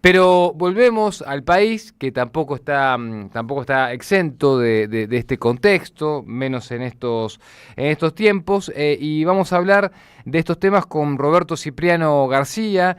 Pero volvemos al país, que tampoco está exento de este contexto, menos en estos tiempos, y vamos a hablar de estos temas con Roberto Cipriano García.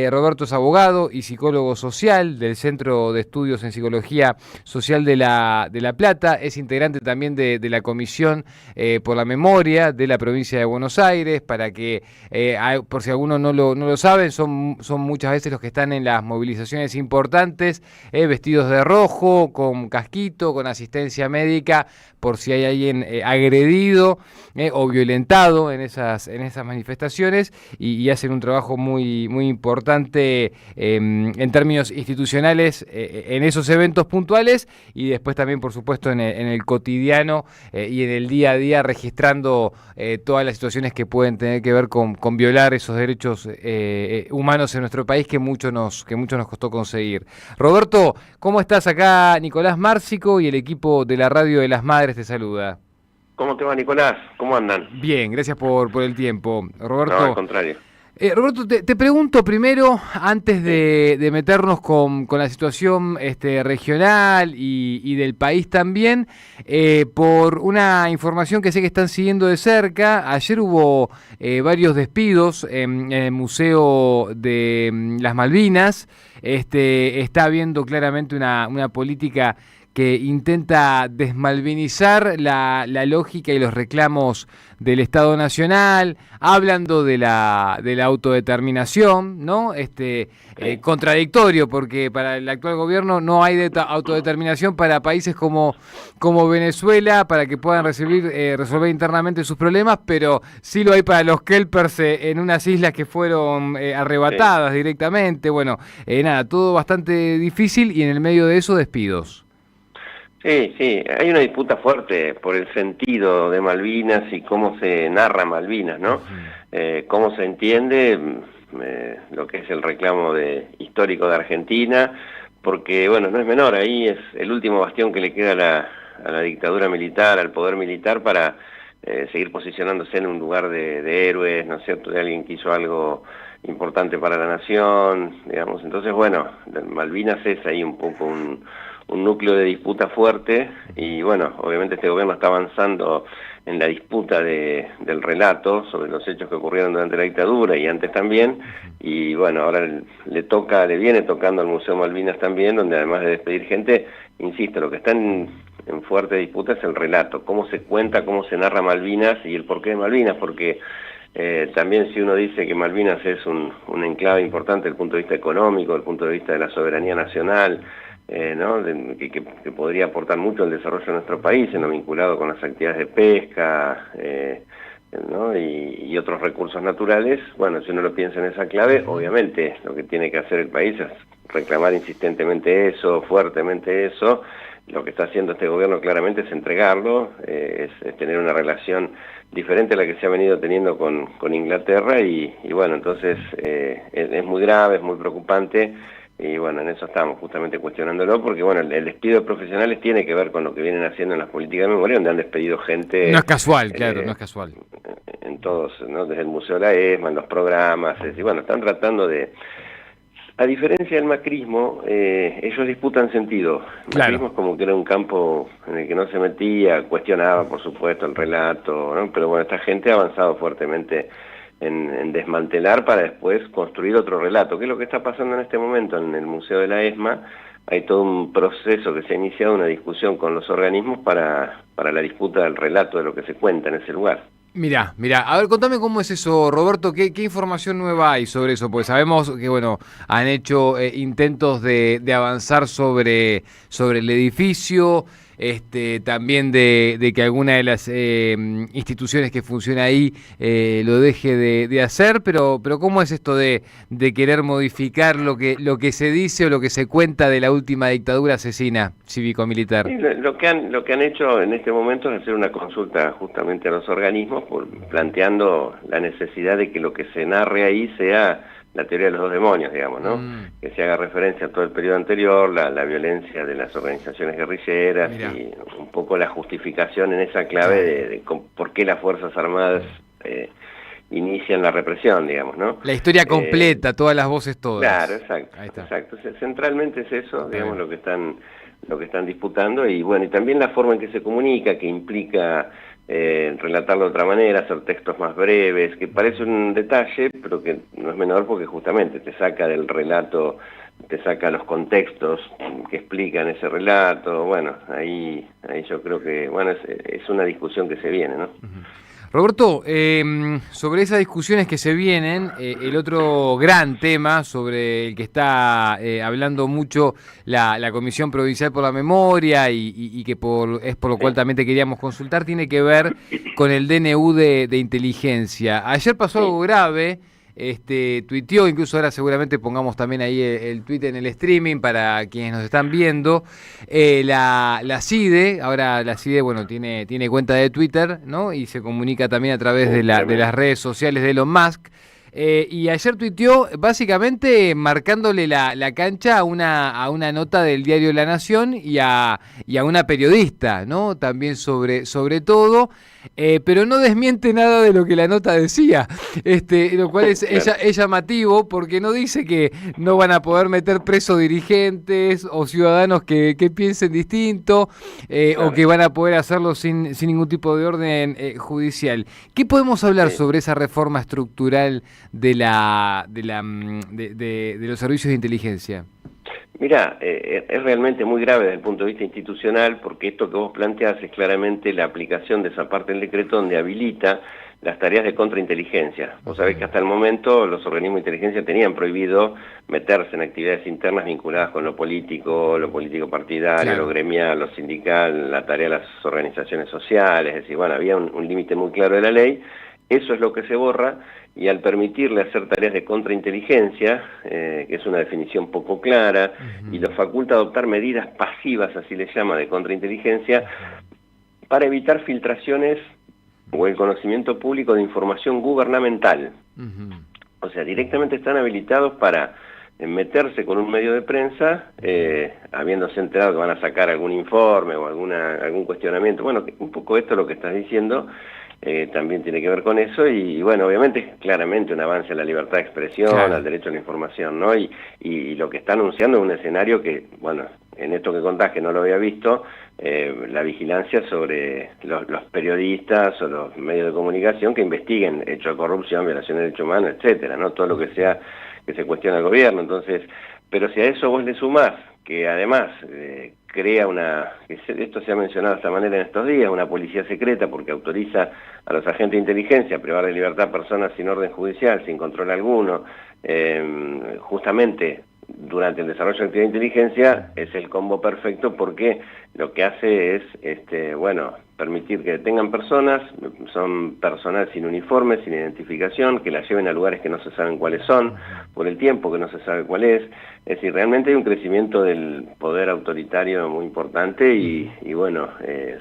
Roberto es abogado y psicólogo social del Centro de Estudios en Psicología Social de La Plata. Es integrante también de la Comisión por la Memoria de la provincia de Buenos Aires. Para que, por si alguno no lo saben, son muchas veces los que están en las movilizaciones importantes, vestidos de rojo, con casquito, con asistencia médica, por si hay alguien agredido o violentado en esas manifestaciones, y hacen un trabajo muy importante en términos institucionales en esos eventos puntuales, y después también, por supuesto, en el cotidiano y en el día a día, registrando todas las situaciones que pueden tener que ver con violar esos derechos humanos en nuestro país, que mucho nos costó conseguir. Roberto, ¿cómo estás? Acá Nicolás Márcico y el equipo de la Radio de las Madres te saluda. ¿Cómo te va, Nicolás? ¿Cómo andan? Bien, gracias por el tiempo. No, al Roberto, contrario. Roberto, te pregunto primero, antes de meternos con la situación regional y del país también, por una información que sé que están siguiendo de cerca. Ayer hubo varios despidos en el Museo de las Malvinas. Está habiendo claramente una política que intenta desmalvinizar la lógica y los reclamos del Estado Nacional, hablando de la autodeterminación, ¿no? Contradictorio, porque para el actual gobierno no hay autodeterminación para países como Venezuela, para que puedan resolver internamente sus problemas, pero sí lo hay para los kelpers en unas islas que fueron arrebatadas directamente. Bueno, nada, todo bastante difícil, y en el medio de eso despidos. Sí, sí, hay una disputa fuerte por el sentido de Malvinas y cómo se narra Malvinas, ¿no? Cómo se entiende lo que es el reclamo histórico de Argentina, porque, bueno, no es menor, ahí es el último bastión que le queda a la dictadura militar, al poder militar, para seguir posicionándose en un lugar de héroes, ¿no es cierto?, de alguien que hizo algo importante para la nación, digamos. Entonces, bueno, Malvinas es ahí un poco un núcleo de disputa fuerte, y bueno, obviamente este gobierno está avanzando en la disputa del relato sobre los hechos que ocurrieron durante la dictadura y antes también, y bueno, ahora le viene tocando al Museo Malvinas también, donde además de despedir gente, insisto, lo que está en fuerte disputa es el relato, cómo se cuenta, cómo se narra Malvinas y el porqué de Malvinas, porque también, si uno dice que Malvinas es un enclave importante desde el punto de vista económico, desde el punto de vista de la soberanía nacional, ¿no? Que podría aportar mucho al desarrollo de nuestro país, en lo vinculado con las actividades de pesca, ¿no? y otros recursos naturales. Bueno, si uno lo piensa en esa clave, obviamente lo que tiene que hacer el país es reclamar insistentemente eso, fuertemente eso. Lo que está haciendo este gobierno claramente es entregarlo, es tener una relación diferente a la que se ha venido teniendo con Inglaterra, y bueno, entonces es muy grave, es muy preocupante. Y bueno, en eso estamos justamente cuestionándolo, porque bueno, el despido de profesionales tiene que ver con lo que vienen haciendo en las políticas de memoria, donde han despedido gente. No es casual, claro, no es casual. En todos, ¿no? Desde el Museo de la ESMA, en los programas, es decir, bueno, están tratando de... A diferencia del macrismo, ellos disputan sentido. El macrismo es como que era un campo en el que no se metía, cuestionaba, por supuesto, el relato, ¿no? Pero bueno, esta gente ha avanzado fuertemente en desmantelar para después construir otro relato, que es lo que está pasando en este momento en el Museo de la ESMA. Hay todo un proceso que se ha iniciado, una discusión con los organismos para la disputa del relato de lo que se cuenta en ese lugar. Mirá, a ver, contame cómo es eso, Roberto, ¿qué información nueva hay sobre eso? Pues sabemos que, bueno, han hecho intentos de avanzar sobre el edificio, también de que alguna de las instituciones que funciona ahí lo deje de hacer, pero ¿cómo es esto de querer modificar lo que se dice o lo que se cuenta de la última dictadura asesina cívico-militar? Sí, lo que han hecho en este momento es hacer una consulta justamente a los organismos, planteando la necesidad de que lo que se narre ahí sea la teoría de los dos demonios, digamos, ¿no? Que se haga referencia a todo el periodo anterior, la violencia de las organizaciones guerrilleras. Mirá. Y un poco la justificación en esa clave de por qué las Fuerzas Armadas inician la represión, digamos, ¿no? La historia completa, todas las voces, todas. Claro, exacto. Ahí está. Exacto. Centralmente es eso, digamos, lo que están disputando, y bueno, y también la forma en que se comunica, que implica relatarlo de otra manera, hacer textos más breves, que parece un detalle, pero que no es menor porque justamente te saca del relato, te saca los contextos que explican ese relato. Bueno, ahí yo creo que, bueno, es una discusión que se viene, ¿no? Roberto, sobre esas discusiones que se vienen, el otro gran tema sobre el que está hablando mucho la Comisión Provincial por la Memoria y que es por lo cual también te queríamos consultar, tiene que ver con el DNU de inteligencia. Ayer pasó algo grave. Tuiteó, incluso ahora seguramente pongamos también ahí el tuit en el streaming para quienes nos están viendo, la CIDE. Ahora la CIDE, bueno, tiene cuenta de Twitter, ¿no? Y se comunica también a través de las redes sociales de Elon Musk. Y ayer tuiteó básicamente marcándole la cancha a una nota del diario La Nación y a una periodista, ¿no? También sobre todo, pero no desmiente nada de lo que la nota decía, lo cual es llamativo, porque no dice que no van a poder meter presos dirigentes o ciudadanos que piensen distinto, o que van a poder hacerlo sin ningún tipo de orden judicial. ¿Qué podemos hablar sobre esa reforma estructural de los servicios de inteligencia? Mira, es realmente muy grave desde el punto de vista institucional, porque esto que vos planteás es claramente la aplicación de esa parte del decreto donde habilita las tareas de contrainteligencia. Vos sabés que hasta el momento los organismos de inteligencia tenían prohibido meterse en actividades internas vinculadas con lo político partidario, claro, lo gremial, lo sindical, la tarea de las organizaciones sociales. Es decir, bueno, había un límite muy claro de la ley. Eso es lo que se borra, y al permitirle hacer tareas de contrainteligencia, que es una definición poco clara, y lo faculta a adoptar medidas pasivas, así le llama, de contrainteligencia, para evitar filtraciones o el conocimiento público de información gubernamental. O sea, directamente están habilitados para meterse con un medio de prensa, habiéndose enterado que van a sacar algún informe o algún cuestionamiento. Bueno, un poco esto es lo que estás diciendo. También tiene que ver con eso, y bueno, obviamente es claramente un avance a la libertad de expresión, claro, al derecho a la información, ¿no? Y lo que está anunciando es un escenario que, bueno, en esto que contás, que no lo había visto, la vigilancia sobre los periodistas o los medios de comunicación que investiguen hechos de corrupción, violación de derechos humanos, etcétera, ¿no? Todo lo que sea que se cuestiona al gobierno. Entonces, pero si a eso vos le sumás que además crea esto se ha mencionado de esta manera en estos días, una policía secreta, porque autoriza a los agentes de inteligencia a privar de libertad a personas sin orden judicial, sin control alguno, justamente durante el desarrollo de actividad de inteligencia, es el combo perfecto, porque lo que hace es, bueno, permitir que detengan personas, son personal sin uniforme, sin identificación, que las lleven a lugares que no se saben cuáles son, por el tiempo que no se sabe cuál es. Es decir, realmente hay un crecimiento del poder autoritario muy importante, y bueno,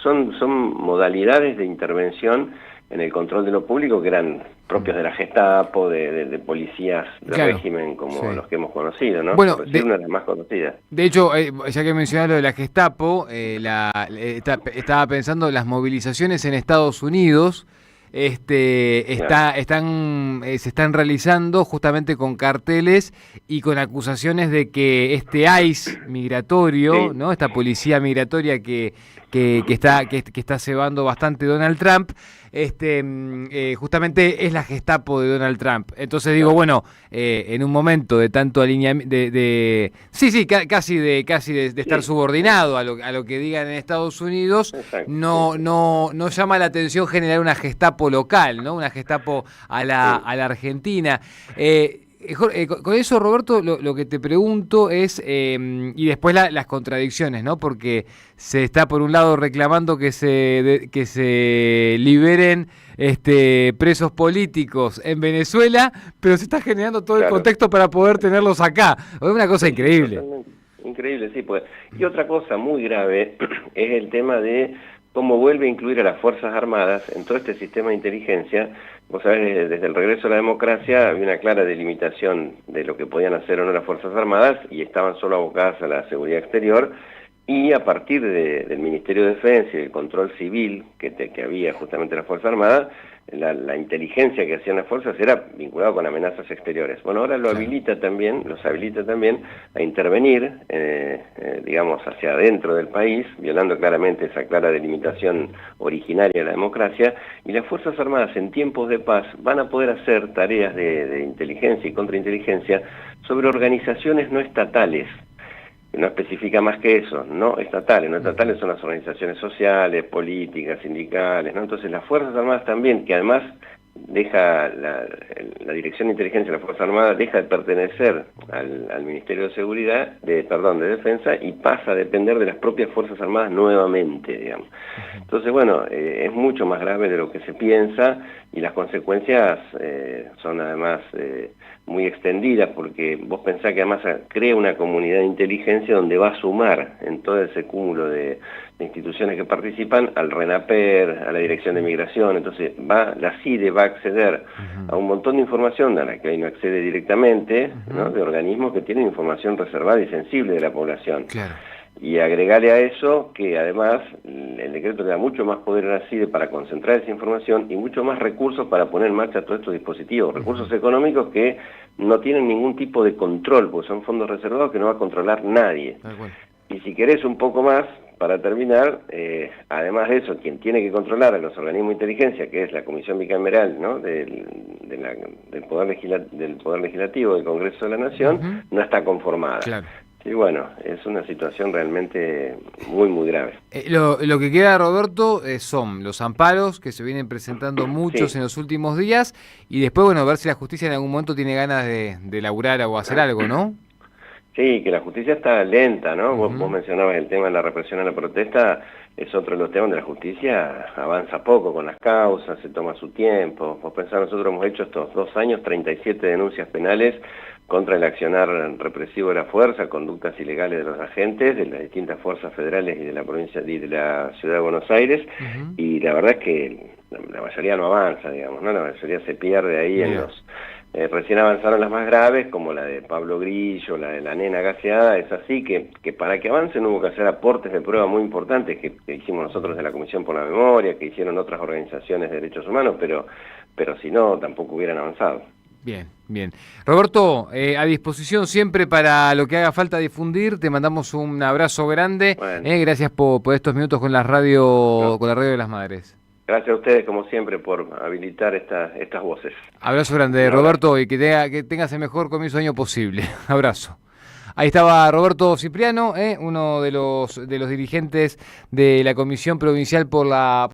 son modalidades de intervención en el control de lo público que eran propios de la Gestapo, de policías de régimen como los que hemos conocido, ¿no? Bueno, una de las más conocidas. De hecho, ya que mencionás lo de la Gestapo, estaba pensando en las movilizaciones en Estados Unidos. Se están realizando justamente con carteles y con acusaciones de que ICE migratorio, ¿no? Esta policía migratoria que está cebando bastante Donald Trump, justamente es la Gestapo de Donald Trump. Entonces digo, bueno, en un momento de tanto alineamiento, casi de estar subordinado a lo que digan en Estados Unidos, no llama la atención generar una Gestapo local, ¿no? Una Gestapo a la Argentina. Con eso, Roberto, lo que te pregunto es, y después las contradicciones, ¿no? Porque se está por un lado reclamando que se liberen presos políticos en Venezuela, pero se está generando todo el contexto para poder tenerlos acá. Es una cosa increíble. Increíble, sí. Pues. Y otra cosa muy grave es el tema de cómo vuelve a incluir a las Fuerzas Armadas en todo este sistema de inteligencia. Vos sabés, desde el regreso a la democracia había una clara delimitación de lo que podían hacer o no las Fuerzas Armadas, y estaban solo abocadas a la seguridad exterior, y a partir del Ministerio de Defensa y del control civil que había justamente en la Fuerza Armada, la inteligencia que hacían las fuerzas era vinculada con amenazas exteriores. Bueno, ahora los habilita también a intervenir, digamos, hacia adentro del país, violando claramente esa clara delimitación originaria de la democracia, y las Fuerzas Armadas en tiempos de paz van a poder hacer tareas de inteligencia y contrainteligencia sobre organizaciones no estatales. No especifica más que eso, no estatales. No estatales son las organizaciones sociales, políticas, sindicales, ¿no? Entonces las Fuerzas Armadas también, que además deja la Dirección de Inteligencia de la Fuerza Armada deja de pertenecer al Ministerio de Seguridad, de Defensa, y pasa a depender de las propias Fuerzas Armadas nuevamente, digamos. Entonces, bueno, es mucho más grave de lo que se piensa, y las consecuencias son además muy extendidas, porque vos pensás que además crea una comunidad de inteligencia donde va a sumar en todo ese cúmulo de instituciones que participan al RENAPER, a la Dirección de Migración. Entonces la CIDE va a acceder a un montón de información a la que hoy no accede directamente, ¿no? De organismos que tienen información reservada y sensible de la población. Claro. Y agregarle a eso que además el decreto le da mucho más poder a la CIDE para concentrar esa información y mucho más recursos para poner en marcha todos estos dispositivos, recursos económicos que no tienen ningún tipo de control, porque son fondos reservados que no va a controlar nadie. Y si querés un poco más, para terminar, además de eso, quien tiene que controlar a los organismos de inteligencia, que es la Comisión Bicameral, ¿no? del Poder Legislativo del Congreso de la Nación, no está conformada. Claro. Y bueno, es una situación realmente muy, muy grave. Lo que queda, Roberto, son los amparos que se vienen presentando muchos en los últimos días, y después, bueno, ver si la justicia en algún momento tiene ganas de laburar o hacer algo, ¿no? Sí, que la justicia está lenta, ¿no? Vos mencionabas el tema de la represión a la protesta, es otro de los temas donde la justicia avanza poco con las causas, se toma su tiempo. Vos pensás, nosotros hemos hecho estos 2 años 37 denuncias penales contra el accionar represivo de la fuerza, conductas ilegales de los agentes de las distintas fuerzas federales y de la provincia y de la ciudad de Buenos Aires, y la verdad es que la mayoría no avanza, digamos, ¿no? La mayoría se pierde ahí en los... recién avanzaron las más graves, como la de Pablo Grillo, la de la nena gaseada. Es así que para que avancen hubo que hacer aportes de prueba muy importantes que hicimos nosotros de la Comisión por la Memoria, que hicieron otras organizaciones de derechos humanos, pero si no, tampoco hubieran avanzado. Bien, bien. Roberto, a disposición siempre para lo que haga falta difundir. Te mandamos un abrazo grande. Bueno. Gracias por estos minutos con la radio, con la radio de las Madres. Gracias a ustedes, como siempre, por habilitar estas voces. Abrazo grande, Roberto, y que tengas el mejor comienzo de año posible. Abrazo. Ahí estaba Roberto Cipriano, uno de los dirigentes de la Comisión Provincial por la